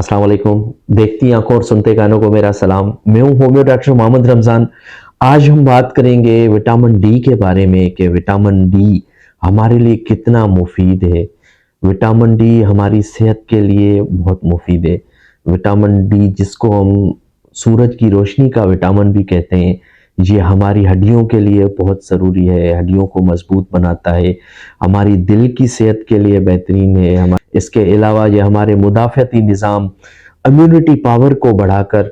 अस्सलाम वालेकुम। देखती आंखों और सुनते कानों को मेरा सलाम। मैं हूं होम्यो डॉक्टर मोहम्मद रमज़ान। आज हम बात करेंगे विटामिन डी के बारे में कि विटामिन डी हमारे लिए कितना मुफीद है। विटामिन डी हमारी सेहत के लिए बहुत मुफीद है। विटामिन डी जिसको हम सूरज की रोशनी का विटामिन भी कहते हैं, ये हमारी हड्डियों के लिए बहुत ज़रूरी है, हड्डियों को मजबूत बनाता है, हमारी दिल की सेहत के लिए बेहतरीन है। इसके अलावा ये हमारे मुदाफ़ती निज़ाम, इम्यूनिटी पावर को बढ़ाकर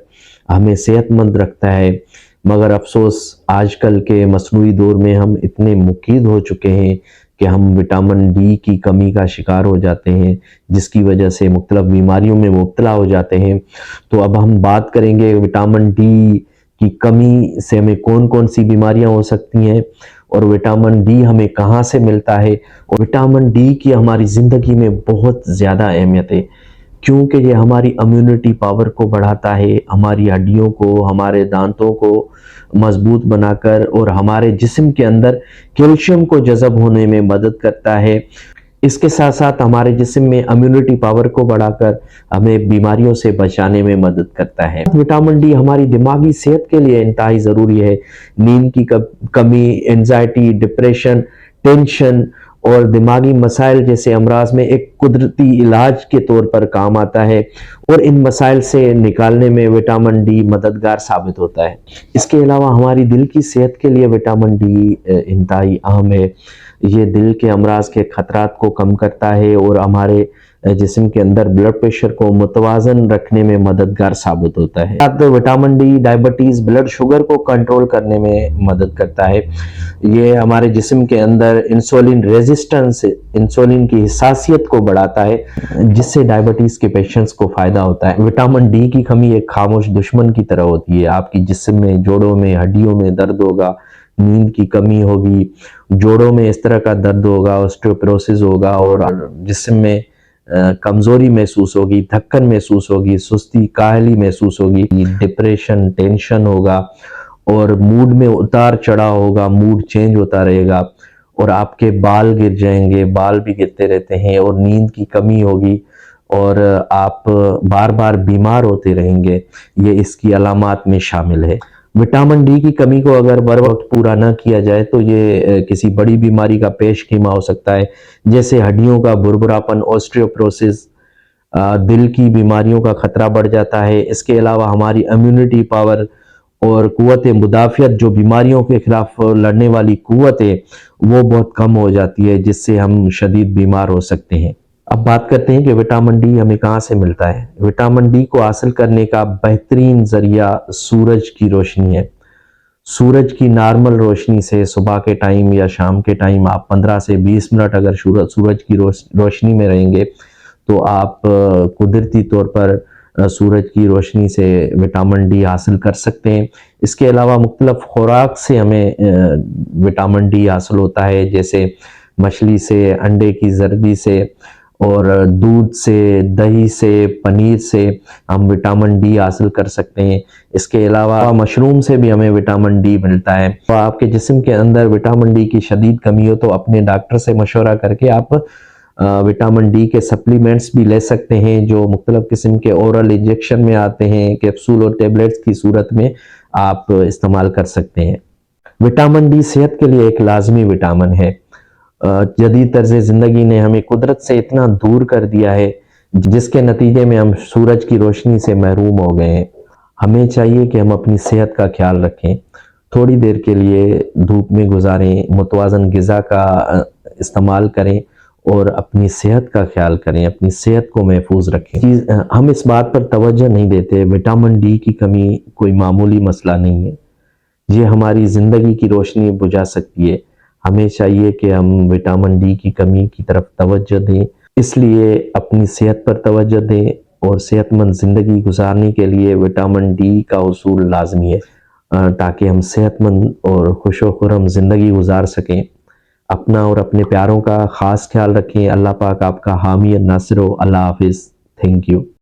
हमें सेहतमंद रखता है। मगर अफसोस आजकल के मसनूई दौर में हम इतने मुकीद हो चुके हैं कि हम विटामिन डी की कमी का शिकार हो जाते हैं, जिसकी वजह से मुख्तलिफ बीमारियों में मुब्तला हो जाते हैं। तो अब हम बात करेंगे विटामिन डी की कमी से हमें कौन कौन सी बीमारियां हो सकती हैं और विटामिन डी हमें कहाँ से मिलता है। और विटामिन डी की हमारी ज़िंदगी में बहुत ज़्यादा अहमियत है, क्योंकि ये हमारी इम्यूनिटी पावर को बढ़ाता है, हमारी हड्डियों को, हमारे दांतों को मजबूत बनाकर और हमारे जिस्म के अंदर कैल्शियम को जज़ब होने में मदद करता है। इसके साथ साथ हमारे जिस्म में इम्यूनिटी पावर को बढ़ाकर हमें बीमारियों से बचाने में मदद करता है। विटामिन डी हमारी दिमागी सेहत के लिए इंतहाई ज़रूरी है। नींद की कमी, एंजाइटी, डिप्रेशन, टेंशन और दिमागी मसाइल जैसे अमराज में एक कुदरती इलाज के तौर पर काम आता है और इन मसाइल से निकालने में विटामिन डी मददगार साबित होता है। इसके अलावा हमारी दिल की सेहत के लिए विटामिन डी इंतहाई अहम है। ये दिल के अमराज के खतरात को कम करता है और हमारे जिस्म के अंदर ब्लड प्रेशर को मुतवाजन रखने में मददगार साबित होता है। तो vitamin D diabetes, blood sugar को कंट्रोल करने में मदद करता है। ये हमारे जिस्म के अंदर इंसुलिन रेजिस्टेंस, इंसुलिन की हिसासियत को बढ़ाता है, जिससे डायबिटीज़ के पेशेंट्स को फ़ायदा होता है। विटामिन डी की कमी एक खामोश दुश्मन की तरह होती है। आपकी जिस्म में, जोड़ों में, हड्डियों में दर्द होगा, नींद की कमी होगी, जोड़ों में इस तरह का दर्द होगा, ऑस्टियोपोरोसिस होगा और जिस्म में कमज़ोरी महसूस होगी, थक्कन महसूस होगी, सुस्ती, काहली महसूस होगी, डिप्रेशन, टेंशन होगा और मूड में उतार चढ़ाव होगा, मूड चेंज होता रहेगा और आपके बाल गिर जाएंगे, बाल भी गिरते रहते हैं और नींद की कमी होगी और आप बार बार बीमार होते रहेंगे। ये इसकी अलामात में शामिल है। विटामिन डी की कमी को अगर बर वक्त पूरा ना किया जाए तो ये किसी बड़ी बीमारी का पेश ख़ीमा हो सकता है, जैसे हड्डियों का भुरभुरापन, ऑस्टियोपोरोसिस, दिल की बीमारियों का खतरा बढ़ जाता है। इसके अलावा हमारी इम्यूनिटी पावर और क़ुव्वत मुदाफ़ियत, जो बीमारियों के खिलाफ लड़ने वाली क़ुव्वत है, वो बहुत कम हो जाती है, जिससे हम शदीद बीमार हो सकते हैं। अब बात करते हैं कि विटामिन डी हमें कहाँ से मिलता है। विटामिन डी को हासिल करने का बेहतरीन ज़रिया सूरज की रोशनी है। सूरज की नॉर्मल रोशनी से सुबह के टाइम या शाम के टाइम आप 15 से 20 मिनट अगर सूरज की रोशनी में रहेंगे तो आप कुदरती तौर पर सूरज की रोशनी से विटामिन डी हासिल कर सकते हैं। इसके अलावा मुख्तलिफ खुराक से हमें विटामिन डी हासिल होता है, जैसे मछली से, अंडे की जर्दी से और दूध से, दही से, पनीर से हम विटामिन डी हासिल कर सकते हैं। इसके अलावा मशरूम से भी हमें विटामिन डी मिलता है। तो आपके जिस्म के अंदर विटामिन डी की शदीद कमी हो तो अपने डॉक्टर से मशवरा करके आप विटामिन डी के सप्लीमेंट्स भी ले सकते हैं, जो मुख्तलिफ किस्म के ओरल इंजेक्शन में आते हैं, कैप्सूल और टेबलेट्स की सूरत में आप इस्तेमाल कर सकते हैं। विटामिन डी सेहत के लिए एक लाजमी विटामिन है। जदीद तर्ज़ ज़िंदगी ने हमें कुदरत से इतना दूर कर दिया है, जिसके नतीजे में हम सूरज की रोशनी से महरूम हो गए हैं। हमें चाहिए कि हम अपनी सेहत का ख्याल रखें, थोड़ी देर के लिए धूप में गुजारें, मुतवाज़न ग़िज़ा का इस्तेमाल करें और अपनी सेहत का ख्याल करें, अपनी सेहत को महफूज रखें। हम इस बात पर तवज्जो नहीं देते। विटामिन डी की कमी कोई मामूली मसला नहीं है, ये हमारी ज़िंदगी की रोशनी बुझा सकती है। हमें चाहिए कि हम विटामिन डी की कमी की तरफ तवज्जो दें, इसलिए अपनी सेहत पर तवज्जो दें और सेहतमंद ज़िंदगी गुजारने के लिए विटामिन डी का उसूल लाजमी है, ताकि हम सेहतमंद और खुश व खुर्रम ज़िंदगी गुजार सकें। अपना और अपने प्यारों का ख़ास ख्याल रखें। अल्लाह पाक आपका हामी और नासिर हो। अल्लाह हाफिज़। Thank you.